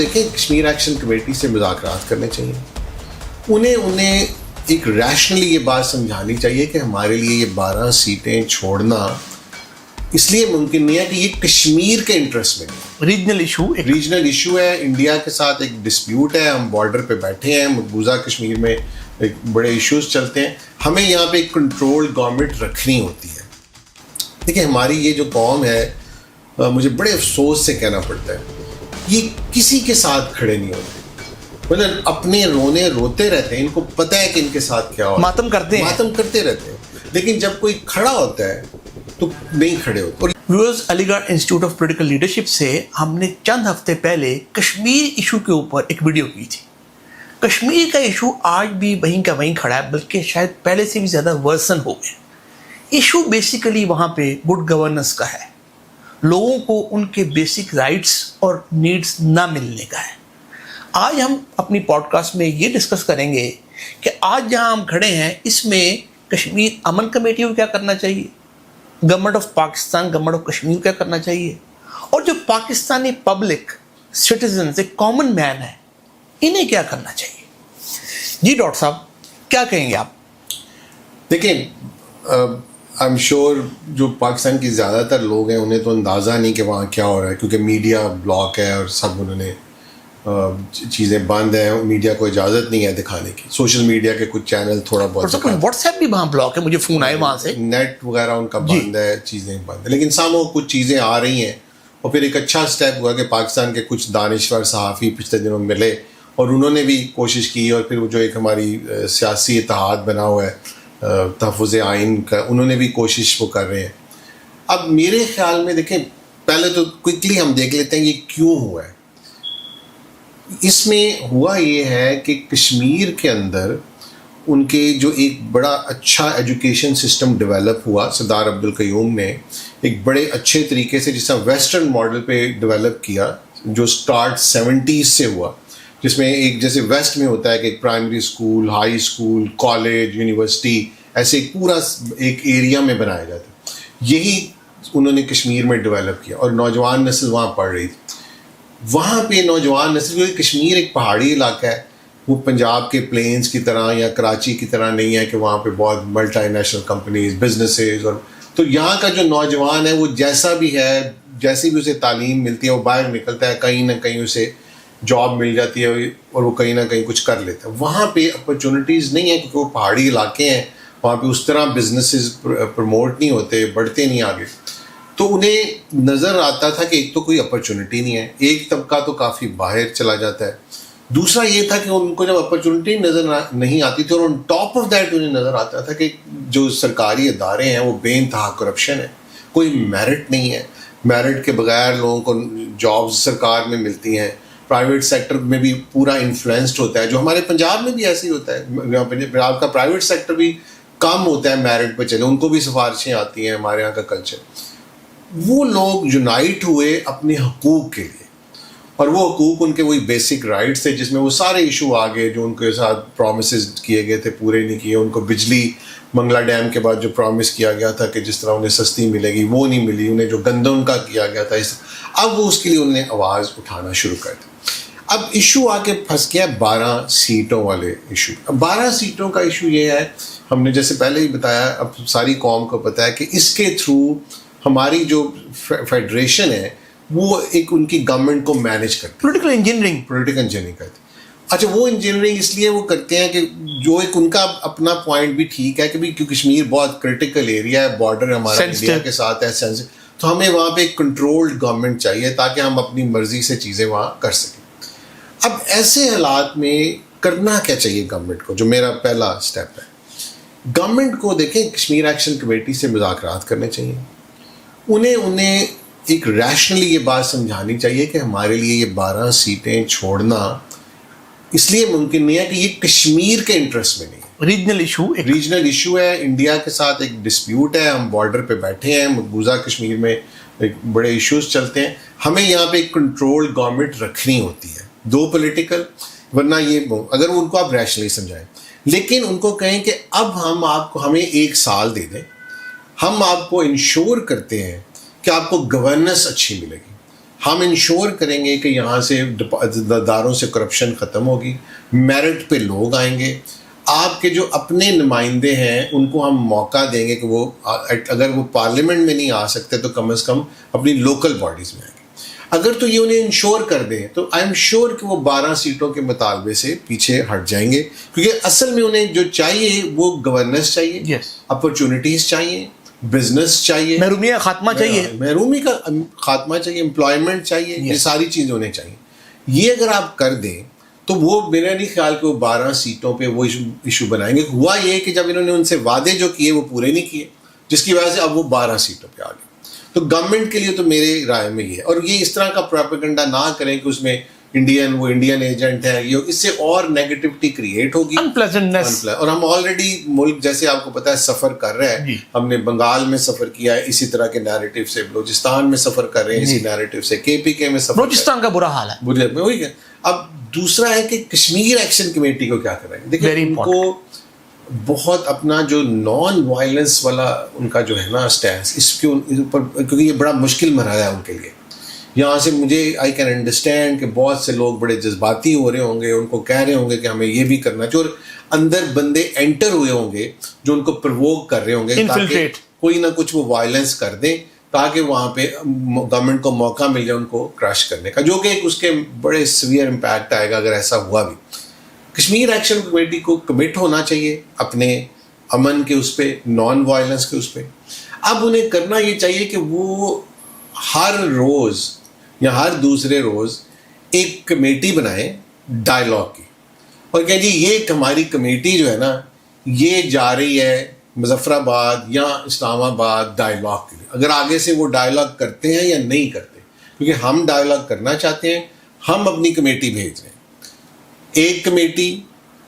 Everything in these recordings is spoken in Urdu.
دیکھیں کشمیر ایکشن کمیٹی سے مذاکرات کرنے چاہیے. انہیں ایک ریشنلی یہ بات سمجھانی چاہیے کہ ہمارے لیے یہ 12 سیٹیں چھوڑنا اس لیے ممکن نہیں ہے کہ یہ کشمیر کے انٹرسٹ میں ریجنل ایشو ہے. انڈیا کے ساتھ ایک ڈسپیوٹ ہے, ہم بارڈر پہ بیٹھے ہیں, مقبوضہ کشمیر میں ایک بڑے ایشوز چلتے ہیں, ہمیں یہاں پہ ایک کنٹرول گورنمنٹ رکھنی ہوتی ہے. دیکھیں ہماری یہ جو قوم ہے, مجھے بڑے افسوس سے کہنا پڑتا ہے, یہ کسی کے ساتھ کھڑے نہیں ہوتے, مطلب اپنے روتے رہتے ہیں. ان کو پتہ ہے کہ ان کے ساتھ کیا ہوتا ہے, ماتم کرتے رہتے ہیں, لیکن جب کوئی کھڑا ہوتا ہے تو نہیں کھڑے ہوتے. ویورز, علی گڑھ انسٹیٹیوٹ آف پولیٹیکل لیڈرشپ سے ہم نے چند ہفتے پہلے کشمیر ایشو کے اوپر ایک ویڈیو کی تھی. کشمیر کا ایشو آج بھی وہیں کا وہیں کھڑا ہے, بلکہ شاید پہلے سے بھی زیادہ ورسن ہو گیا. ایشو بیسیکلی وہاں پہ گڈ گورننس کا ہے, لوگوں کو ان کے بیسک رائٹس اور نیڈس نہ ملنے کا ہے. آج ہم اپنی پوڈ کاسٹ میں یہ ڈسکس کریں گے کہ آج جہاں ہم کھڑے ہیں اس میں کشمیر امن کمیٹی کو کیا کرنا چاہیے, government of Pakistan, government of Kashmir کو کیا کرنا چاہیے, اور جو پاکستانی پبلک سٹیزنز ایک کامن مین ہے انہیں کیا کرنا چاہیے. جی ڈاکٹر صاحب کیا کہیں گے آپ؟ دیکھیں آئی ایم شیور جو پاکستان کی زیادہ تر لوگ ہیں انہیں تو اندازہ نہیں کہ وہاں کیا ہو رہا ہے, کیونکہ میڈیا بلاک ہے اور سب انہوں نے چیزیں بند ہیں, میڈیا کو اجازت نہیں ہے دکھانے کی. سوشل میڈیا کے کچھ چینل تھوڑا بہت, واٹس ایپ بھی وہاں بلاک ہے, مجھے فون آئے وہاں سے, نیٹ وغیرہ ان کا بند ہے, چیزیں بند ہیں, لیکن سامو کچھ چیزیں آ رہی ہیں. اور پھر ایک اچھا اسٹیپ ہوا کہ پاکستان کے کچھ دانشور صحافی پچھلے دنوں ملے اور انہوں نے بھی کوشش کی, اور پھر جو ایک ہماری سیاسی اتحاد بنا ہوا ہے تحفظ آئین کا, انہوں نے بھی کوشش وہ کر رہے ہیں. اب میرے خیال میں دیکھیں پہلے تو کوئکلی ہم دیکھ لیتے ہیں یہ کیوں ہوا ہے. اس میں ہوا یہ ہے کہ کشمیر کے اندر ان کے جو ایک بڑا اچھا ایجوکیشن سسٹم ڈیولپ ہوا, سردار عبدالقیوم نے ایک بڑے اچھے طریقے سے جس طرح ویسٹرن ماڈل پہ ڈیولپ کیا, جو سٹارٹ 70s سے ہوا, جس میں ایک جیسے ویسٹ میں ہوتا ہے کہ ایک primary school, high school, college, university, ایسے ایک پورا ایک ایریا میں بنایا جاتا ہے. یہی انہوں نے کشمیر میں ڈیولپ کیا, اور نوجوان نسل وہاں پڑھ رہی تھی. وہاں پہ نوجوان نسل, کیونکہ کشمیر ایک پہاڑی علاقہ ہے, وہ پنجاب کے پلینز کی طرح یا کراچی کی طرح نہیں ہے کہ وہاں پہ بہت ملٹی نیشنل کمپنیز, بزنسز, اور تو یہاں کا جو نوجوان ہے وہ جیسا بھی ہے, جیسی بھی اسے تعلیم ملتی ہے وہ باہر نکلتا ہے, کہیں نہ کہیں اسے جاب مل جاتی ہے اور وہ کہیں نہ کہیں کچھ کر لیتا ہے. وہاں پہ اپرچونیٹیز نہیں ہیں کیونکہ وہ پہاڑی علاقے ہیں, وہاں پہ اس طرح بزنسز پروموٹ نہیں ہوتے, بڑھتے نہیں آگے. تو انہیں نظر آتا تھا کہ ایک تو کوئی اپرچونٹی نہیں ہے, ایک طبقہ تو کافی باہر چلا جاتا ہے, دوسرا یہ تھا کہ ان کو جب اپرچونٹی نظر نہیں آتی تھی, اور آن ٹاپ آف دیٹ انہیں نظر آتا تھا کہ جو سرکاری ادارے ہیں وہ بے انتہا کرپشن ہے, کوئی میرٹ نہیں ہے, میرٹ کے بغیر لوگوں کو جابز سرکار میں ملتی ہیں, پرائیویٹ سیکٹر میں بھی پورا انفلوئنسڈ ہوتا ہے, جو ہمارے پنجاب میں بھی ایسے ہی ہوتا ہے. پنجاب کا پرائیویٹ سیکٹر بھی کم ہوتا ہے میرٹ پہ چلے, ان کو بھی سفارشیں آتی ہیں. ہمارے یہاں کا کلچر, وہ لوگ یونائٹ ہوئے اپنے حقوق کے لیے, اور وہ حقوق ان کے وہی بیسک رائٹس تھے, جس میں وہ سارے ایشو آ گئے جو ان کے ساتھ پرومسز کیے گئے تھے پورے نہیں کیے. ان کو بجلی منگلا ڈیم کے بعد جو پرومس کیا گیا تھا کہ جس طرح انہیں سستی ملے گی وہ نہیں ملی, انہیں جو گندم کا کیا گیا تھا, اب وہ اس کے لیے انہوں نے آواز اٹھانا شروع کر دی. اب ایشو آ کے پھنس گیا 12 سیٹوں والے ایشو. 12 سیٹوں کا ایشو یہ ہے, ہم نے جیسے پہلے ہی بتایا, اب ساری قوم کو پتہ ہے کہ اس کے تھرو ہماری جو فیڈریشن ہے وہ ایک ان کی گورنمنٹ کو مینیج کرتی ہے, پولیٹیکل انجینئرنگ کرتی ہے. اچھا, وہ انجینئرنگ اس لیے وہ کرتے ہیں کہ جو ایک ان کا اپنا پوائنٹ بھی ٹھیک ہے کہ بھی کیونکہ کشمیر بہت کرٹیکل ایریا ہے, بارڈر ہمارا انڈیا کے ساتھ ہے, تو ہمیں وہاں پہ ایک کنٹرولڈ گورنمنٹ چاہیے تاکہ ہم اپنی مرضی سے چیزیں وہاں کر سکیں. اب ایسے حالات میں کرنا کیا چاہیے گورنمنٹ کو, جو میرا پہلا اسٹیپ ہے. گورنمنٹ کو دیکھیں کشمیر ایکشن کمیٹی سے مذاکرات کرنے چاہیے. انہیں ایک ریشنلی یہ بات سمجھانی چاہیے کہ ہمارے لیے یہ 12 سیٹیں چھوڑنا اس لیے ممکن نہیں ہے کہ یہ کشمیر کے انٹرسٹ میں نہیں ہے, ریجنل ایشو ہے, انڈیا کے ساتھ ایک ڈسپیوٹ ہے, ہم بارڈر پہ بیٹھے ہیں, مقبوضہ کشمیر میں ایک بڑے ایشوز چلتے ہیں, ہمیں یہاں پہ ایک کنٹرول گورنمنٹ رکھنی ہوتی ہے, دو پولیٹیکل, ورنہ یہ اگر ان کو آپ ریشنلی سمجھائیں, لیکن ان کو کہیں کہ اب ہم آپ کو ہمیں 1 سال دے دیں, ہم آپ کو انشور کرتے ہیں کہ آپ کو گورننس اچھی ملے گی, ہم انشور کریں گے کہ یہاں سے اداروں سے کرپشن ختم ہوگی, میرٹ پہ لوگ آئیں گے, آپ کے جو اپنے نمائندے ہیں ان کو ہم موقع دیں گے کہ وہ اگر وہ پارلیمنٹ میں نہیں آ سکتے تو کم از کم اپنی لوکل باڈیز میں آئیں گے. اگر تو یہ انہیں انشور کر دیں تو آئی ایم شیور کہ وہ 12 سیٹوں کے مطالبے سے پیچھے ہٹ جائیں گے, کیونکہ اصل میں انہیں جو چاہیے وہ گورننس چاہیے, اپرچونٹیز چاہیے, بزنس چاہیے, محرومی کا خاتمہ چاہیے, محرومی کا خاتمہ چاہیے, امپلائمنٹ چاہیے, یہ ساری چیزیں انہیں چاہیے. یہ اگر آپ کر دیں تو وہ میرا نہیں خیال کہ وہ 12 سیٹوں پہ وہ ایشو بنائیں گے. ہوا یہ کہ جب انہوں نے ان سے وعدے جو کیے وہ پورے نہیں کیے, جس کی وجہ سے اب وہ 12 سیٹوں پہ آ گئے. تو گورنمنٹ کے لیے تو میرے رائے میں یہ ہے, اور یہ اس طرح کا پروپیگنڈا نہ کریں کہ اس میں وہ انڈین ایجنٹ ہے, یہ اس سے اور نیگیٹیوٹی کریٹ ہوگی, اور ہم آلریڈی ملک جیسے آپ کو پتا ہے سفر کر رہا ہے. ہم نے بنگال میں سفر کیا ہے اسی طرح کے نیریٹو سے, بلوچستان میں سفر کر رہے ہیں اسی نیریٹو سے, KPK میں سفر, بلوچستان کا برا حال ہے. وہی ہے. اب دوسرا ہے کہ کشمیر ایکشن کمیٹی کو کیا کریں گے. دیکھیں ان کو بہت اپنا جو نان وائلنس والا ان کا جو ہے نا اسٹینس, اس کے اوپر, کیونکہ یہ بڑا مشکل مرحلہ ہے ان کے لیے. یہاں سے مجھے آئی کین انڈرسٹینڈ کہ بہت سے لوگ بڑے جذباتی ہو رہے ہوں گے, ان کو کہہ رہے ہوں گے کہ ہمیں یہ بھی کرنا چاہیے, اور اندر بندے انٹر ہوئے ہوں گے جو ان کو پرووک کر رہے ہوں گے تاکہ کوئی نہ کچھ وہ وائلنس کر دیں, تاکہ وہاں پہ گورنمنٹ کو موقع مل جائے ان کو کرش کرنے کا, جو کہ اس کے بڑے سیویئر امپیکٹ آئے گا اگر ایسا ہوا بھی. کشمیر ایکشن کمیٹی کو کمٹ ہونا چاہیے اپنے امن کے اس پہ, نان وائلنس کے اس پہ. اب انہیں کرنا یہ چاہیے کہ وہ ہر روز یا ہر دوسرے روز ایک کمیٹی بنائیں ڈائلاگ کی, اور کہ جی یہ ہماری کمیٹی جو ہے نا یہ جا رہی ہے مظفر آباد یا اسلام آباد ڈائلاگ کے لیے. اگر آگے سے وہ ڈائلاگ کرتے ہیں یا نہیں کرتے, کیونکہ ہم ڈائلاگ کرنا چاہتے ہیں, ہم اپنی کمیٹی بھیج رہے ہیں. ایک کمیٹی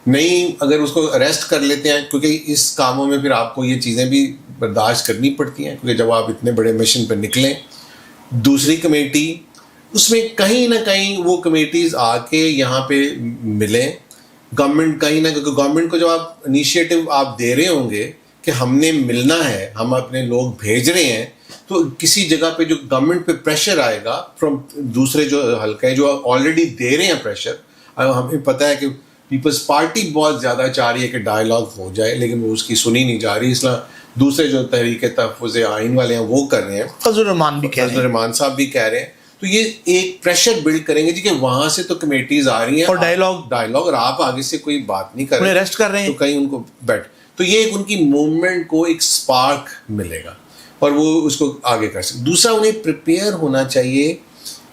نہیں, اگر اس کو اریسٹ کر لیتے ہیں, کیونکہ اس کاموں میں پھر آپ کو یہ چیزیں بھی برداشت کرنی پڑتی ہیں, کیونکہ جب آپ اتنے بڑے مشن پہ نکلیں. دوسری کمیٹی, اس میں کہیں نہ کہیں وہ کمیٹیز آ کے یہاں پہ ملیں. گورنمنٹ کہیں نہ, کیونکہ گورنمنٹ کو جب آپ انیشیٹو آپ دے رہے ہوں گے کہ ہم نے ملنا ہے, ہم اپنے لوگ بھیج رہے ہیں, تو کسی جگہ پہ جو گورنمنٹ پہ پریشر آئے گا فرام دوسرے جو حلقے جو آلریڈی دے رہے ہیں پریشر. ہمیں پتہ ہے کہ پیپلز پارٹی بہت زیادہ چاہ رہی ہے کہ ڈائلاگ ہو جائے, لیکن وہ اس کی سنی نہیں جا رہی, اس لیے دوسرے جو تحریک تحفظ آئین والے ہیں وہ کر رہے ہیں, فضل الرحمان صاحب بھی کہہ رہے ہیں. تو یہ ایک پریشر بلڈ کریں گے جی کہ وہاں سے تو کمیٹیز آ رہی ہیں اور ڈائلاگ, اور آپ آگے سے کوئی بات نہیں کر رہے, اریسٹ کر رہے ہیں, تو کہیں ان کو بیٹھ, تو یہ ایک ان کی موومنٹ کو ایک سپارک ملے گا اور وہ اس کو آگے کر سکتے. دوسرا انہیں پریپیئر ہونا چاہیے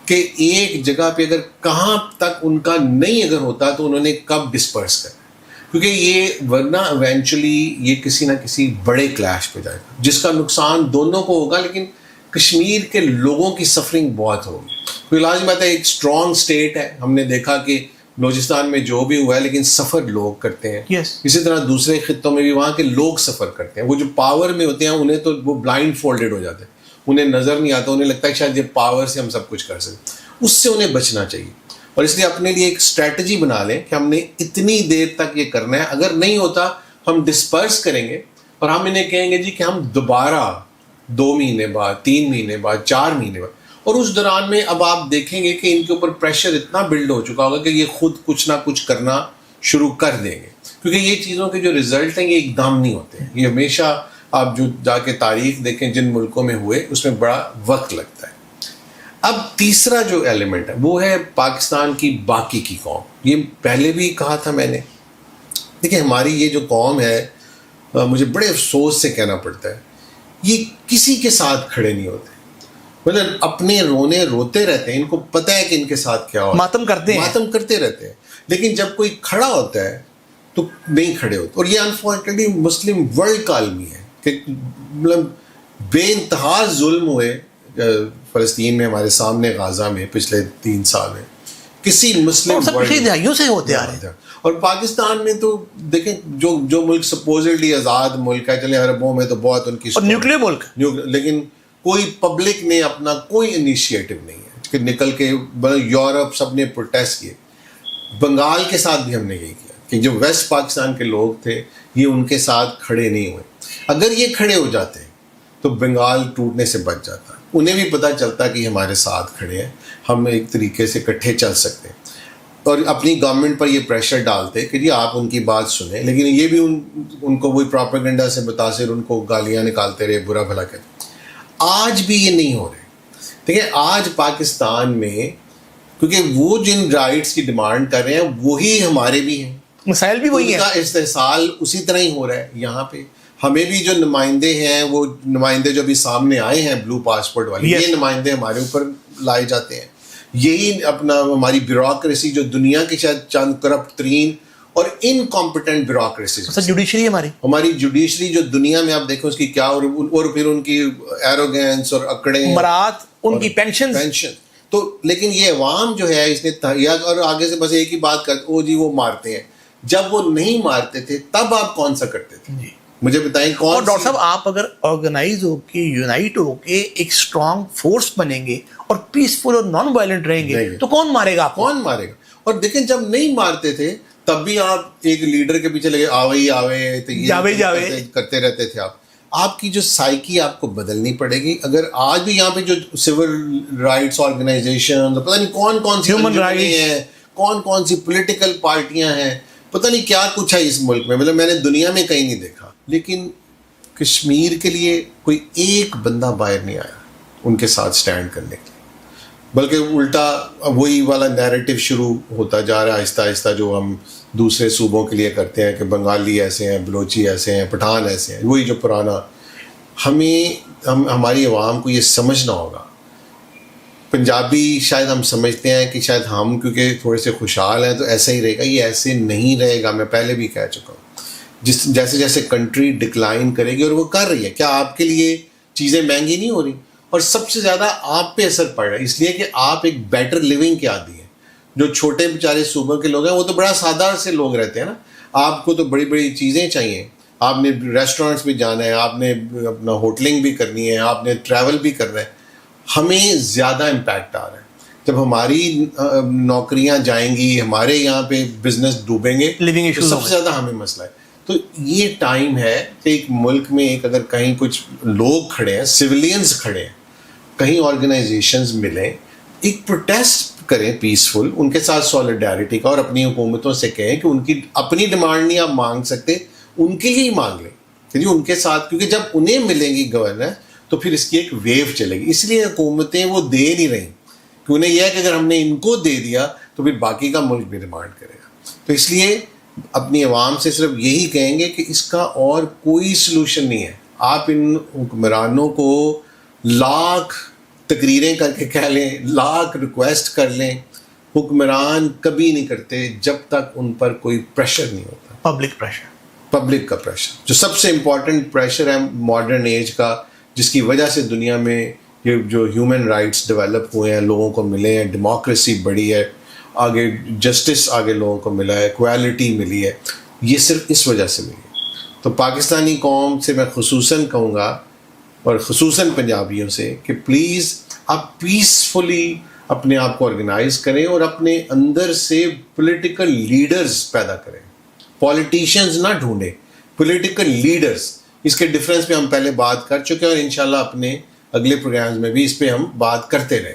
کہ ایک جگہ پہ اگر کہاں تک ان کا نہیں اگر ہوتا تو انہوں نے کب ڈسپرس کرنا, کیونکہ یہ ورنہ ایونچولی یہ کسی نہ کسی بڑے کلیش پہ جائے گا جس کا نقصان دونوں کو ہوگا, لیکن کشمیر کے لوگوں کی سفرنگ بہت ہوگی. کوئی لازم بات ہے, ایک اسٹرانگ اسٹیٹ ہے, ہم نے دیکھا کہ بلوچستان میں جو بھی ہوا ہے, لیکن سفر لوگ کرتے ہیں. اسی طرح دوسرے خطوں میں بھی وہاں کے لوگ سفر کرتے ہیں. وہ جو پاور میں ہوتے ہیں انہیں تو وہ بلائنڈ فولڈڈ ہو جاتے ہیں, انہیں نظر نہیں آتا, انہیں لگتا ہے شاید یہ پاور سے ہم سب کچھ کر سکیں. اس سے انہیں بچنا چاہیے, اور اس لیے اپنے لیے ایک اسٹریٹجی بنا لیں کہ ہم نے اتنی دیر تک یہ کرنا ہے, اگر نہیں ہوتا ہم ڈسپرس کریں گے اور ہم انہیں کہیں گے جی کہ ہم دوبارہ 2 مہینے بعد, 3 مہینے بعد, 4 مہینے بعد. اور اس دوران میں اب آپ دیکھیں گے کہ ان کے اوپر پریشر اتنا بلڈ ہو چکا ہوگا کہ یہ خود کچھ نہ کچھ کرنا شروع کر دیں گے, کیونکہ یہ چیزوں کے جو رزلٹ ہیں یہ ایک دم نہیں ہوتے ہیں. یہ ہمیشہ آپ جو جا کے تاریخ دیکھیں جن ملکوں میں ہوئے اس میں بڑا وقت لگتا ہے. اب تیسرا جو ایلیمنٹ ہے وہ ہے پاکستان کی باقی کی قوم. یہ پہلے بھی کہا تھا میں نے, دیکھیں ہماری یہ جو قوم ہے, مجھے بڑے افسوس سے کہنا پڑتا ہے, یہ کسی کے ساتھ کھڑے نہیں ہوتے, مطلب اپنے روتے رہتے ہیں. ان کو پتہ ہے کہ ان کے ساتھ کیا ہوتا ہے, ماتم کرتے رہتے ہیں, لیکن جب کوئی کھڑا ہوتا ہے تو نہیں کھڑے ہوتے. اور یہ انفارچونیٹلی مسلم ورلڈ کا عالمی ہے کہ مطلب بے انتہا ظلم ہوئے فلسطین میں, ہمارے سامنے غازہ میں پچھلے 3 سال میں, کسی مسلم دہائیوں سے ہوتے آ رہے ہیں. اور پاکستان میں تو دیکھیں جو ملک سپوزڈلی آزاد ملک ہے, چلے عربوں میں تو بہت ان کی نیوکلیر ملک, لیکن کوئی پبلک نے اپنا کوئی انیشیٹو نہیں ہے کہ نکل کے, یورپ سب نے پروٹیسٹ کیے. بنگال کے ساتھ بھی ہم نے یہی کیا کہ جو ویسٹ پاکستان کے لوگ تھے یہ ان کے ساتھ کھڑے نہیں ہوئے. اگر یہ کھڑے ہو جاتے تو بنگال ٹوٹنے سے بچ جاتا. انہیں بھی پتہ چلتا کہ ہمارے ساتھ کھڑے ہیں, ہم ایک طریقے سے اکٹھے چل سکتے ہیں, اور اپنی گورنمنٹ پر یہ پریشر ڈالتے کہ جی آپ ان کی بات سنیں, لیکن یہ بھی ان کو وہی پروپیگنڈا سے متاثر ان کو گالیاں نکالتے رہے, برا بھلا کہتے. آج بھی یہ نہیں ہو رہے. دیکھیں آج پاکستان میں کیونکہ وہ جن رائٹس کی ڈیمانڈ کر رہے ہیں وہی ہمارے بھی ہیں, مسائل بھی وہی ہیں, ان کا استحصال اسی طرح ہی ہو رہا ہے. یہاں پہ ہمیں بھی جو نمائندے ہیں, وہ نمائندے جو بھی سامنے آئے ہیں بلو پاسپورٹ والے, یہ نمائندے ہمارے اوپر لائے جاتے ہیں. یہی اپنا ہماری بیوروکریسی جو دنیا کی شاید چند کرپٹ ترین اور انکمپیٹنٹ بیوروکریسی, جوڈیشری ہماری جوڈیشری جو دنیا میں آپ دیکھیں اس کی کیا, اور پھر ان کی ایروگینس اور اکڑیں, مراد, ان کی پینشن. تو لیکن یہ عوام جو ہے اس نے اور آگے سے بس ایک ہی بات کرتے, او جی وہ مارتے ہیں. جب وہ نہیں مارتے تھے تب آپ کون سا کرتے تھے؟ جی مجھے بتائیں کون. اور ڈاکٹر صاحب آپ اگر آرگنائز ہو کے یونائٹ ہو کے ایک اسٹرانگ فورس بنیں گے اور پیسفل اور نان وائلنٹ رہیں گے تو کون مارے گا؟ کون مارے گا؟ اور دیکھیں جب نہیں مارتے تھے تب بھی آپ ایک لیڈر کے پیچھے لگے آوے جاوے کرتے رہتے تھے. آپ کی جو سائیکی آپ کو بدلنی پڑے گی. اگر آج بھی یہاں پہ جو سول رائٹس آرگنائزیشن, پتہ نہیں کون سی ہیومن رائٹس ہیں, کون سی پولیٹیکل پارٹیاں ہیں, پتہ نہیں کیا کچھ ہے اس ملک میں, مطلب میں نے دنیا میں کہیں نہیں دیکھا. لیکن کشمیر کے لیے کوئی ایک بندہ باہر نہیں آیا ان کے ساتھ سٹینڈ کرنے کے لیے, بلکہ الٹا وہی والا نیریٹو شروع ہوتا جا رہا ہے آہستہ آہستہ, جو ہم دوسرے صوبوں کے لیے کرتے ہیں کہ بنگالی ایسے ہیں, بلوچی ایسے ہیں, پٹھان ایسے ہیں, وہی جو پرانا. ہماری عوام کو یہ سمجھنا ہوگا. پنجابی شاید ہم سمجھتے ہیں کہ شاید ہم کیونکہ تھوڑے سے خوشحال ہیں تو ایسا ہی رہے گا, یہ ایسے نہیں رہے گا. میں پہلے بھی کہہ چکا ہوں, جیسے جیسے کنٹری ڈکلائن کرے گی, اور وہ کر رہی ہے, کیا آپ کے لیے چیزیں مہنگی نہیں ہو رہی؟ اور سب سے زیادہ آپ پہ اثر پڑ رہا ہے اس لیے کہ آپ ایک بیٹر لیونگ کے عادی ہیں. جو چھوٹے بیچارے صوبوں کے لوگ ہیں وہ تو بڑا سادہ سے لوگ رہتے ہیں نا. آپ کو تو بڑی بڑی چیزیں چاہیے, آپ نے ریسٹورینٹس بھی جانا ہے, آپ نے اپنا ہوٹلنگ بھی کرنی ہے, آپ نے ٹریول بھی کرنا ہے. ہمیں زیادہ امپیکٹ آ رہا ہے. جب ہماری نوکریاں جائیں گی, ہمارے یہاں پہ بزنس ڈوبیں گے, تو سب سے زیادہ ہمیں مسئلہ ہے. تو یہ ٹائم ہے کہ ایک ملک میں ایک اگر کہیں کچھ لوگ کھڑے ہیں, سویلینز کھڑے ہیں, کہیں آرگنائزیشنز ملیں, ایک پروٹیسٹ کریں پیسفل, ان کے ساتھ سولیڈیرٹی کا, اور اپنی حکومتوں سے کہیں کہ ان کی اپنی ڈیمانڈ نہیں آپ مانگ سکتے, ان کے لیے ہی مانگ لیں کہ ان کے ساتھ, کیونکہ جب انہیں ملیں گی گورنر تو پھر اس کی ایک ویو چلے گی. اس لیے حکومتیں وہ دے نہیں رہیں کہ انہیں یہ ہے کہ اگر ہم نے ان کو دے دیا تو پھر باقی کا ملک بھی ڈیمانڈ کرے گا. تو اس لیے اپنی عوام سے صرف یہی کہیں گے کہ اس کا اور کوئی سلوشن نہیں ہے. آپ ان حکمرانوں کو لاکھ تقریریں کر کے کہہ لیں, لاکھ ریکویسٹ کر لیں, حکمران کبھی نہیں کرتے جب تک ان پر کوئی پریشر نہیں ہوتا. پبلک کا پریشر جو سب سے امپورٹنٹ پریشر ہے ماڈرن ایج کا, جس کی وجہ سے دنیا میں یہ جو ہیومن رائٹس ڈیولپ ہوئے ہیں, لوگوں کو ملے ہیں, ڈیموکریسی بڑھی ہے, آگے جسٹس آگے لوگوں کو ملا ہے, ایکویلٹی ملی ہے, یہ صرف اس وجہ سے ملی ہے. تو پاکستانی قوم سے میں خصوصاً کہوں گا, اور خصوصاً پنجابیوں سے, کہ پلیز آپ پیسفلی اپنے آپ کو آرگنائز کریں اور اپنے اندر سے پولیٹیکل لیڈرز پیدا کریں. پولیٹیشینز نہ ڈھونڈیں, پولیٹیکل لیڈرز. اس کے ڈفرینس پہ ہم پہلے بات کر چکے ہیں, اور انشاءاللہ اپنے اگلے پروگرامز میں بھی اس پہ ہم بات کرتے رہیں.